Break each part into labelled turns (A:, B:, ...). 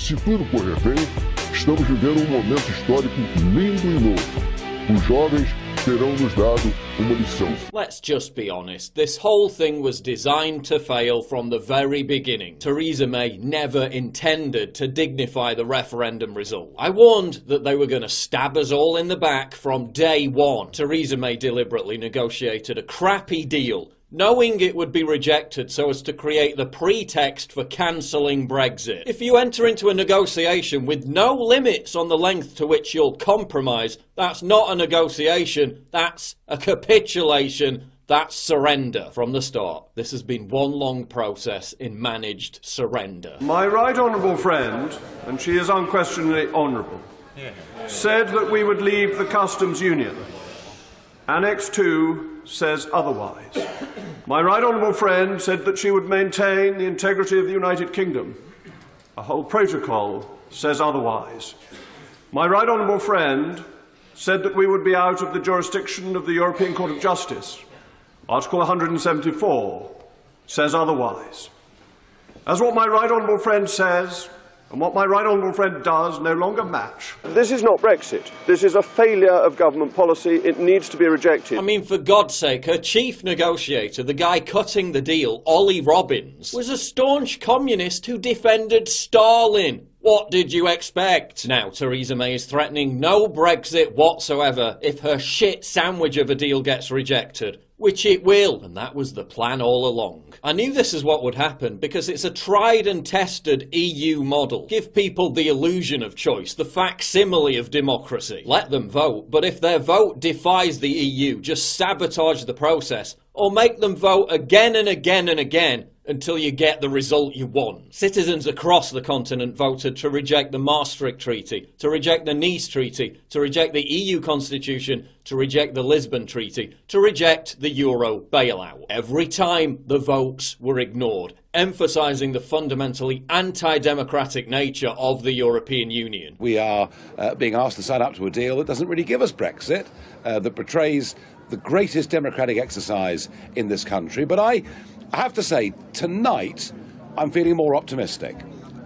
A: Se tudo correr bem, estamos vivendo momento histórico lindo e novo. Os jovens terão nos dado uma lição.
B: Let's just be honest, this whole thing was designed to fail from the very beginning. Theresa May never intended to dignify the referendum result. I warned that they were going to stab us all in the back from day one. Theresa May deliberately negotiated a crappy deal, knowing it would be rejected so as to create the pretext for cancelling Brexit. If you enter into a negotiation with no limits on the length to which you'll compromise, that's not a negotiation, that's a capitulation, that's surrender. From the start, this has been one long process in managed surrender.
C: My right honourable friend, and she is unquestionably honourable, said that we would leave the customs union. Annex 2 says otherwise. My right honourable friend said that she would maintain the integrity of the United Kingdom. A whole protocol says otherwise. My right honourable friend said that we would be out of the jurisdiction of the European Court of Justice. Article 174 says otherwise. As what my right honourable friend says and what my right honourable friend does no longer match. This is not Brexit. This is a failure of government policy. It needs to be rejected.
B: I mean, for God's sake, her chief negotiator, the guy cutting the deal, Ollie Robbins, was a staunch communist who defended Stalin. What did you expect? Now, Theresa May is threatening no Brexit whatsoever if her shit sandwich of a deal gets rejected. Which it will, and that was the plan all along. I knew this is what would happen because it's a tried and tested EU model. Give people the illusion of choice, the facsimile of democracy. Let them vote, but if their vote defies the EU, just sabotage the process, or make them vote again and again and again until you get the result you want. Citizens across the continent voted to reject the Maastricht Treaty, to reject the Nice Treaty, to reject the EU Constitution, to reject the Lisbon Treaty, to reject the Euro bailout. Every time the votes were ignored, emphasising the fundamentally anti-democratic nature of the European Union.
D: We are being asked to sign up to a deal that doesn't really give us Brexit, that betrays the greatest democratic exercise in this country. But I have to say, tonight, I'm feeling more optimistic.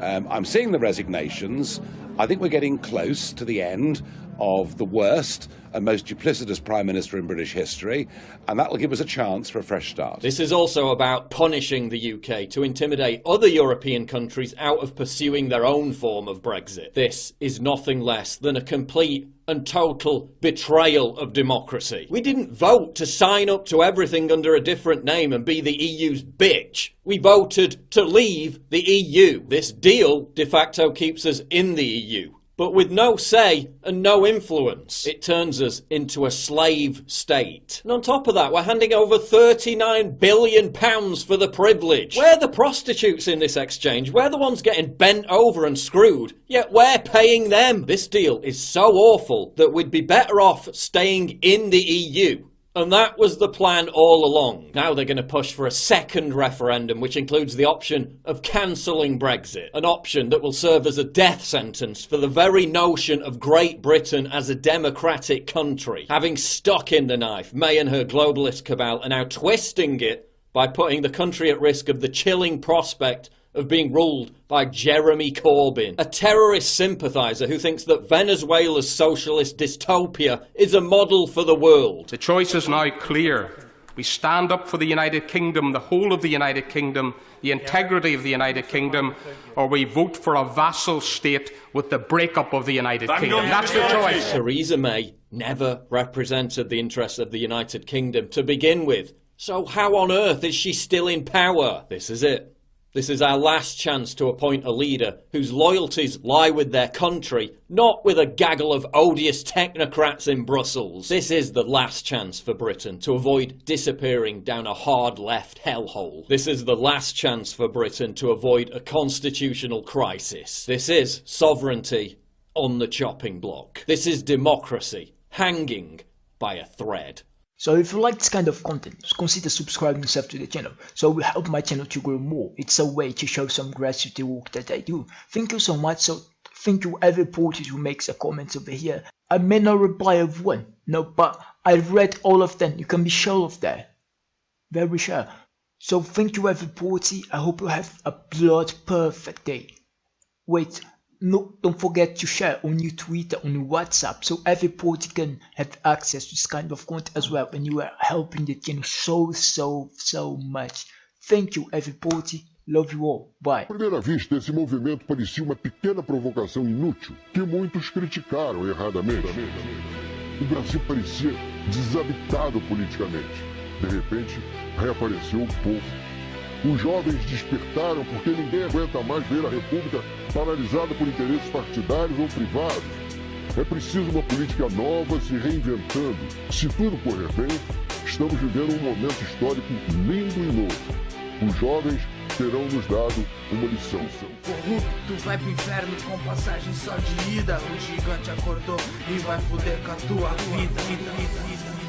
D: I'm seeing the resignations. I think we're getting close to the end of the worst and most duplicitous Prime Minister in British history, and that will give us a chance for a fresh start.
B: This is also about punishing the UK to intimidate other European countries out of pursuing their own form of Brexit. This is nothing less than a complete and total betrayal of democracy. We didn't vote to sign up to everything under a different name and be the EU's bitch. We voted to leave the EU. This deal de facto keeps us in the EU, but with no say and no influence. It turns us into a slave state. And on top of that, we're handing over £39 billion for the privilege. We're the prostitutes in this exchange. We're the ones getting bent over and screwed, yet we're paying them. This deal is so awful that we'd be better off staying in the EU. And that was the plan all along. Now they're going to push for a second referendum, which includes the option of cancelling Brexit. An option that will serve as a death sentence for the very notion of Great Britain as a democratic country. Having stuck in the knife, May and her globalist cabal are now twisting it by putting the country at risk of the chilling prospect of being ruled by Jeremy Corbyn, a terrorist sympathiser who thinks that Venezuela's socialist dystopia is a model for the world.
E: The choice is now clear. We stand up for the United Kingdom, the whole of the United Kingdom, the integrity of the United Kingdom, or we vote for a vassal state with the breakup of the United Kingdom. That's the choice.
B: Theresa May never represented the interests of the United Kingdom to begin with. So how on earth is she still in power? This is it. This is our last chance to appoint a leader whose loyalties lie with their country, not with a gaggle of odious technocrats in Brussels. This is the last chance for Britain to avoid disappearing down a hard left hellhole. This is the last chance for Britain to avoid a constitutional crisis. This is sovereignty on the chopping block. This is democracy hanging by a thread.
F: So if you like this kind of content, consider subscribing yourself to the channel, so it will help my channel to grow more. It's a way to show some gratitude to the work that I do. Thank you so much. So thank you every porter who makes a comment over here. I may not reply of one, no, but I've read all of them. You can be sure of that. Very sure. So thank you every porter. I hope you have a blood perfect day. Wait, No, don't forget to share on your Twitter, on your WhatsApp, so everybody can have access to this kind of content as well. And you are helping the channel so much. Thank you, everybody. Love you all. Bye.
A: À primeira vista, esse movimento parecia uma pequena provocação inútil que muitos criticaram erradamente. O Brasil parecia desabitado politicamente. De repente, reapareceu o povo. Os jovens despertaram porque ninguém aguenta mais ver a República paralisada por interesses partidários ou privados. É preciso uma política nova se reinventando. Se tudo correr bem, estamos vivendo um momento histórico lindo e novo. Os jovens terão nos dado uma lição.
G: Corrupto vai pro inferno com passagem só de ida. O gigante acordou e vai foder com a tua vida.